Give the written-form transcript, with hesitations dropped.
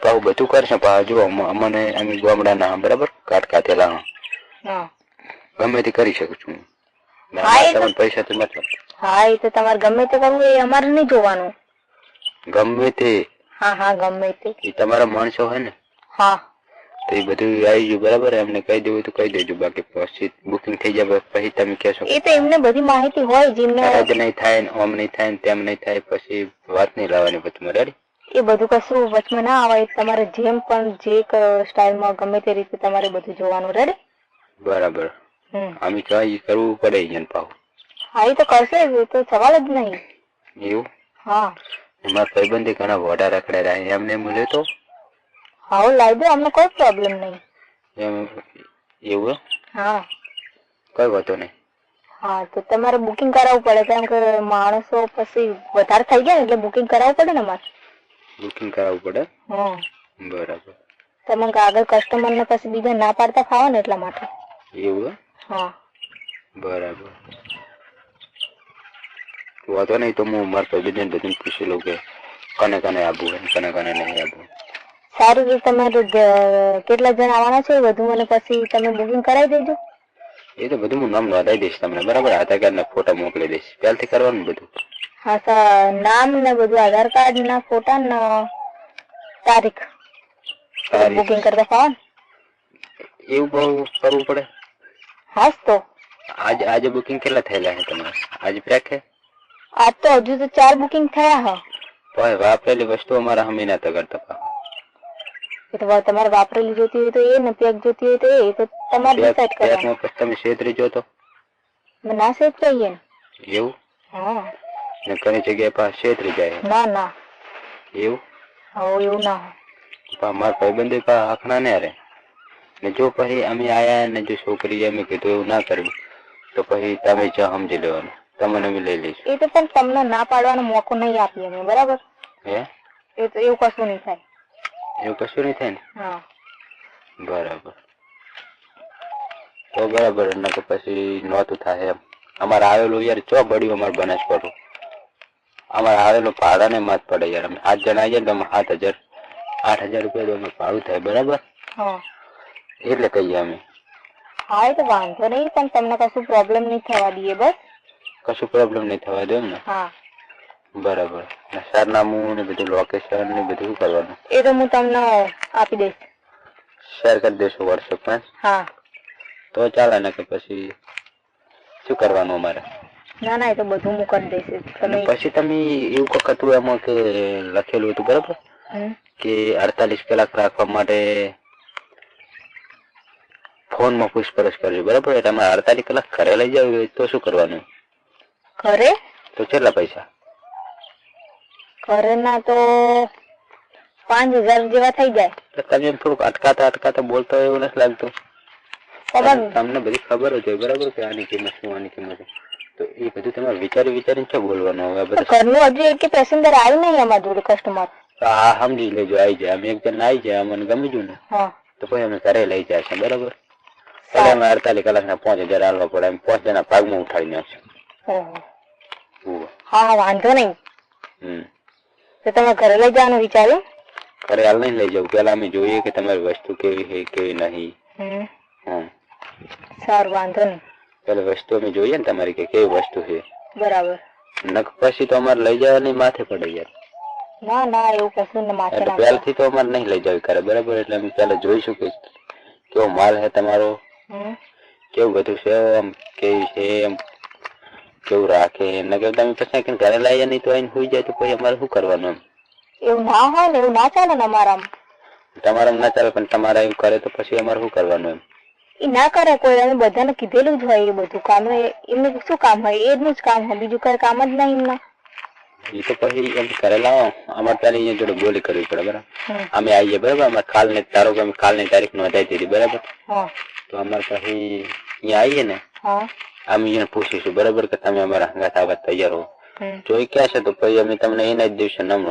પાછું બધું કરશે પાછું જો અમને અમે ગામડાના બરાબર કાટેલા ગમે તે કરી શકું છું તમને પૈસા તો મતલબ હા એ તો તમારે ગમે તે કરવું એ અમારે નહીં જોવાનું ગમે તે હા ગમે તે એ તમારા માણસો હોય ને હા તો એ બધું આવી ગયું બરાબર એમને કહી દેવું તો કહી દેજો બાકી પછી બુકિંગ થઈ જાય પછી તમે કહેશો એ તો એમને બધી માહિતી હોય જેમને રદ નહીં થાય ને ઓમ નહીં થાય ને તેમ નહીં થાય પછી વાત નહીં લાવવાની પછી રેડી એ બધું કશું વચમાં ના આવે તમારે જેમ પણ જે સ્ટાઇલમાં ગમે તે રીતે તમારે બધું જોવાનું રેડી બરાબર અમે કઈ કરવું પડે અહીંયા પાવ હા એ તો કરશે એ તો સવાલ જ નહીં એવું હા એમાં ભાઈબંધી ઘણા વોટા રખડે રહ્યા એમને મળે તો હા લાવી દો અમને કોઈ પ્રોબ્લેમ નહીં એમ એવું હા કઈ વાતો નહીં હા તો તમારે બુકિંગ કરાવવું પડે કારણ કે માણસો પછી વધારે થઈ ગયા ને એટલે બુકિંગ કરાવવું પડે ને અમારે બુકિંગ કરાવવું પડે હા બરાબર તમે આગળ કસ્ટમર ને પછી બીજા ના પાડતા ખાવા ને એટલા માટે એવું હા બરાબર વાંધો નહીં તો હું મારા ભાઈબંધને બધું પૂછી લઉં કે કને કને આપવું કને કને નહીં આપવું સારું તો તમારે કેટલા જણ આવવાના છે વધુ મને પછી તમે બુકિંગ કરાવી દેજો એ તો બધું હું નામ નોંધાઈ દઈશ તમને બરાબર આધાર કાર્ડ ના ફોટા મોકલી દઈશ પહેલથી કરવાનું બધું હા સર નામ ને બધું આધાર કાર્ડ ના ફોટા ને તારીખ બુકિંગ કરતા ખાવા એવું બહુ કરવું પડે હા તો આજે બુકિંગ કેટલા થયેલા છે તમારે આજે પેક છે આજ તો હજુ તો 4 બુકિંગ થયા હા ભાઈ વાપરેલી વસ્તુ અમારા હમી ના કરતા એ તો તમારે વાપરેલી જોતી હોય તો એ ને પેક જોતી હોય તો એ તો તમારે ડિસાઈડ કરવાનું પછી તમે છેતરી જો તો ના છેતરીએ એવું હા ને ઘણી જગ્યાએ પાછા છેતરી જાય ના એવું હા એવું ના હોય મારા ભાઈબંધો પા આખણા ને રે ને જો પછી અમે આયા ને જો છોકરી અમે કીધું એવું ના કર્યું તો પછી તમે જ સમજી લેવાનું તમને અમે લઈ લઈશું એ તો પણ તમને ના પાડવાનો મોકો નહીં આપીએ અમે બરાબર હે એ તો એવું કશું નહીં થાય એવું કશું નહીં થાય ને હા બરાબર તો બરાબર ને પછી નહોતું થાય એમ અમારે આવેલું યાર ચો બળ્યું અમારે બનાસકાંઠો અમારે આવેલું ભાડાને માત પડે યાર અમે 7 જણા આવીએ ને તમે 7,000 8,000 રૂપિયા તો અમે ભાડું થાય બરાબર હા એટલે કહીએ અમે હા એ તો વાંધો નહીં પણ તમને કશું પ્રોબ્લેમ નહીં થવા દઈએ બસ કશું પ્રોબ્લેમ નહીં થવા દે ને હા બરાબર સરનામું ને બધું લોકેશન ને બધું કરવાનું એ તો હું તમને આપી દઈશ શેર કરી દેશો વોટ્સએપ માં હા તો ચાલે ને કે પછી શું કરવાનું અમારે ના એ તો બધું હું કરી દઈશ તમે પછી તમે એવું કઈક હતું એમાં કે લખેલું હતું બરાબર કે 48 કલાક રાખવા માટે ફોન માં પૂછપરછ કરજો બરાબર એટલે અમે 48 કલાક ઘરે લઈ જાવ તો શું કરવાનું ઘરે તો કેટલા પૈસા ઘરે ના તો 5,000 જેવા થઈ જાય તમે એમ થોડુંક અટકાતા બોલતા હોય એવું નથી લાગતું તમને બધી ખબર જ હોય બરાબર કે આની કિંમત શું આની કિંમત તો એ બધું તમારે વિચારીને શું બોલવાનું હવે બધું ઘરનું હજુ એક પેસેન્જર આવ્યું નહીં અમારા જોડે કસ્ટમર હા સમજી લેજો આવી જાય અમે એક જણ આવી જાય અમને ગમી ગયું ને તો પછી અમે ઘરે લઈ જાય છે બરાબર એટલે અમે 48 કલાકના 5,000 હાલવા પડે એમ 5 જણા ભાગમાં ઉઠાડી નાખશે હા વાંધો નહીં તો તમે ઘરે લઈ જવાનું વિચાર્યું ઘરે હાલ નહીં લઈ જાવ પેલા અમે જોઈએ કે તમારી વસ્તુ કેવી છે કેવી નહીં સારું વાંધો નહીં પેલા વસ્તુ અમે જોઈએ ને તમારી કે કેવી વસ્તુ છે બરાબર નક પછી તો અમારે લઈ જવાની માથે પડે યાર ના એવું કશું ને માથે ના પહેલથી તો અમારે નહીં લઈ જવી કરે બરાબર એટલે અમે પેલા જોઈશું કે કેવો માલ છે તમારો કેવું બધું છે આમ કેવી છે એમ કેવું રાખે નકર તમે પછી ઘરે લાવીએ નહીં તો આઈને સુઈ જાય તો પછી અમારે શું કરવાનું એમ એવું ના હોય ને એવું ના ચાલે ને અમારામાં તમારા ના ચાલે પણ તમારા એવું કરે તો પછી અમારે શું કરવાનું એમ એ ના કરે કોઈ અમે બધાને કીધેલું જ હોય એ બધું કામ એમને શું કામ હોય એનું જ કામ હોય બીજું કઈ કામ જ નહીં એમના એ તો પછી એમ ઘરે લાવો અમારે ત્યારે અહીંયા જોડે બોલી કરવી પડે બરાબર અમે આવીએ બરાબર અમારે કાલની તારીખ નોંધાઈ દીધી બરાબર તો અમારે પછી અહીંયા આવીએ ને અમે અહીંયા પૂછીશું બરાબર કે તમે અમારા હંગાત આવવા તૈયાર હો જો એ ક્યાં છે તો પછી અમે તમને એના જ દિવસે નંબર